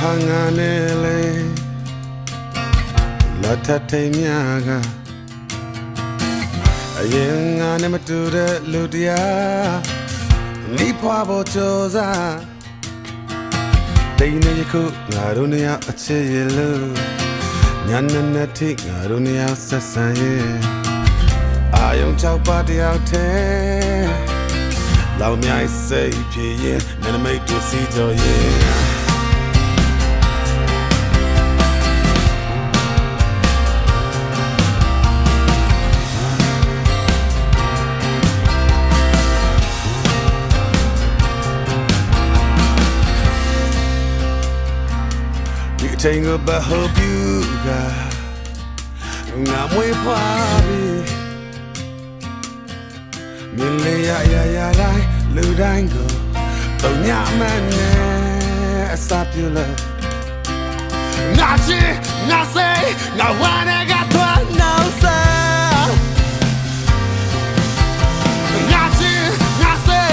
Hanganele La Tatemiaga Ayenga Nemature Ludia Nipabo Choza Dana Yaku Narunia Achelu Nyananatik Narunia Sasaye Ayon Chowpati out there Love me, I say, yeah, then I make to see joy, yeah. You think about hope you got, I'm way probably. Ya, Ludango, Tonyamane, stop your love. Nachi, Nase, no one I got to know, sir. Nachi, Nase,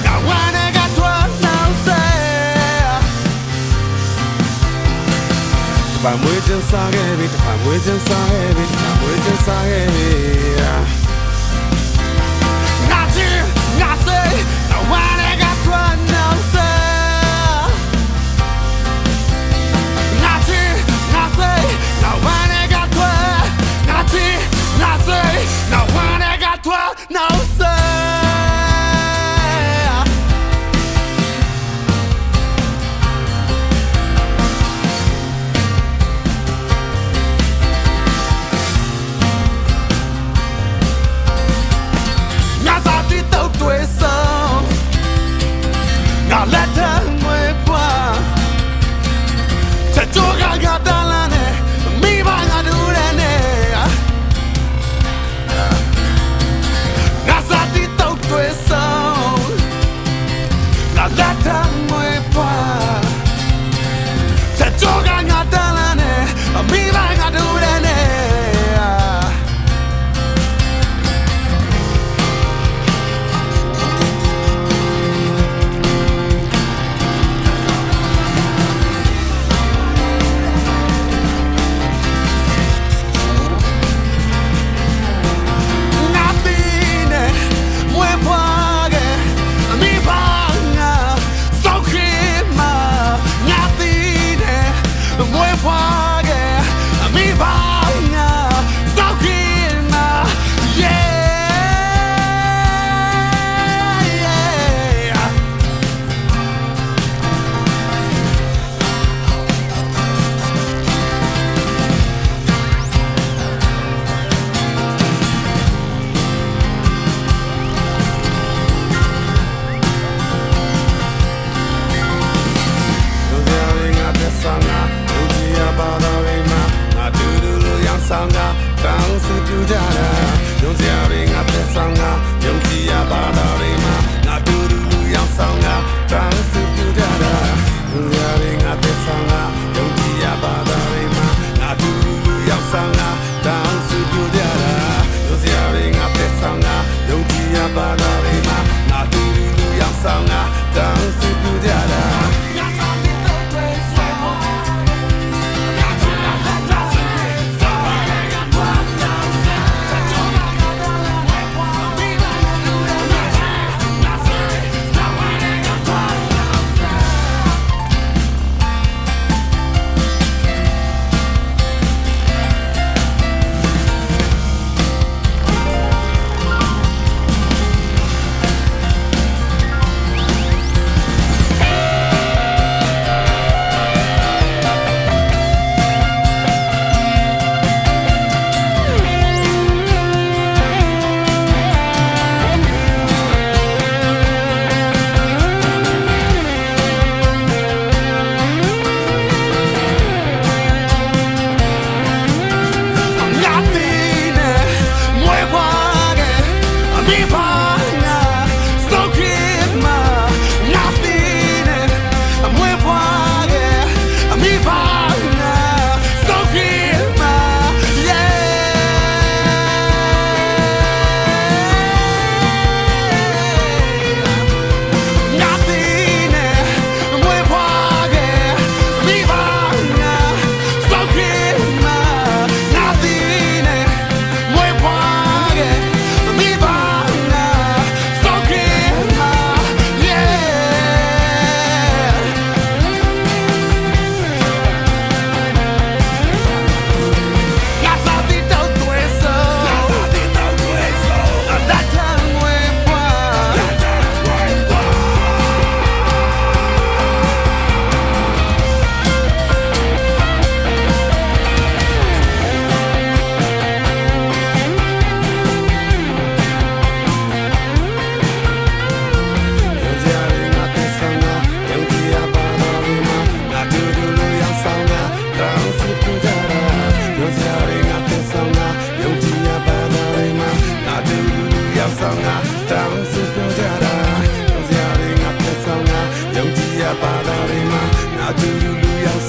no one I got to know, sir. I'm waiting so heavy, I'm waiting so heavy, I'm waiting so heavy. No, sir.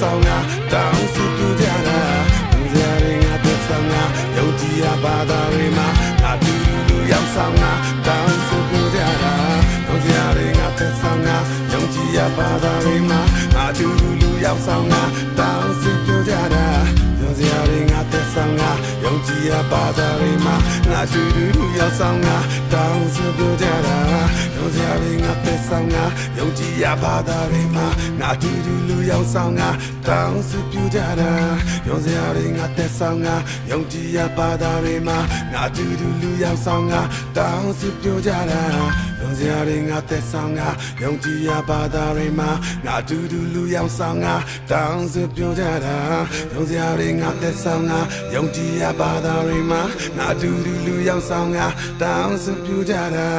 ဆောင်ငါတောင်းစုပြကြတာယုံစရာတွေငါသက်ဆောင်ငါယုံကြည်ရပါသာတွေမှာငါတူတူရောက်ဆောင်ငါတောင်းစုပြကြတာယုံစရာတွေငါသက်ဆောင်ငါယုံကြည်ရပါသာတွေမှာငါတူတူရောက်ဆောင်ငါတောင်းစုပြကြတာယုံစရာတွေငါသက်ဆောင်ငါယုံကြည်ရပါသာတွေမှာငါတူတူရောက်ဆောင်ငါတောင်းစုပြကြတာယုံစရာတွေငါသက်ဆောင်ငါယုံကြည်ရပါသာတွေမှာငါတူတူရောက်ဆောင်ငါတောင်းစုပြကြတာယုံစရာတွေငါသက်ဆောင်ငါယုံကြည်ရပါသာတွေမှာငါတူတူရောက်ဆောင်ငါတောင်းစုပြကြတာယုံစရာတွေငါသက်ဆောင်ငါယုံကြည်ရပါသာတွေမှာငါတူတူရောက်ဆောင်ငါတောင်းစုပြကြတာ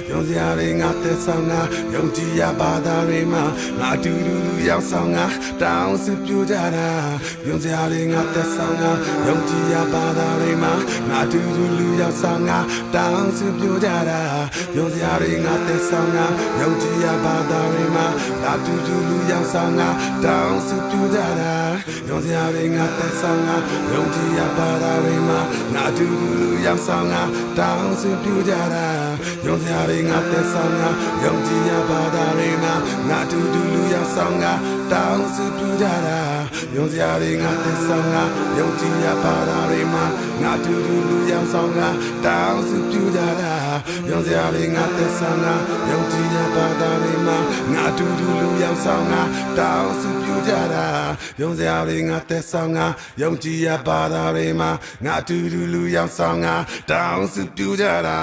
ယုံစရာတွေငါသက်ဆောင်ငါယုံကြည်ရပါသာတွေမှာငါတူတူရောက်ဆောင်ငါတောင်းစုပြကြတာယုံစရာတွေငါသက်ဆောင်ငါယုံကြည်ရပါသာတွေမှာငါတူတူရောက်ဆောင်ငါတောင်းစုပြကြတာယုံစရာတွေငါသက်ဆောင်ငါယုံကြည်ရပါသာတွေမှာငါတူတူရောက်ဆောင်ငါတောင်းစုပြကြတာယုံစရာတွေငါသက်ဆောင်ငါယုံကြည်ရပါသာတွေမှာငါတူတူရောက်ဆောင်ငါတောင်းစုပြကြတာယုံစရာတွေငါသက်ဆောင်ငါယုံကြည်ရပါသာတွေမှာငါတူတူရောက်ဆောင်ငါတောင်းစုပြကြတာယုံစရာတွေငါသက်ဆောင်ငါယုံကြည်ရပါသာတွေမှာငါတူတူရောက်ဆောင်ငါတောင်းစုပြကြတာယုံစရာတွေငါသက်ဆောင်ငါယုံကြည်ရပါသာတွေမှာငါတူတူရောက်ဆောင်ငါတောင်းစုပြကြတာယုံစရာတွေငါသက်ဆောင်ငါယုံကြည်ရပါသာတွေမှာငါတူတူရောက်ဆောင်ငါတောင်းစုပြကြတာယုံစရာတွေငါသက်ဆောင်ငါယုံကြည်ရပါသာတွေမှာငါတူတူရောက်ဆောင်ငါတောင်းစုပြကြတာ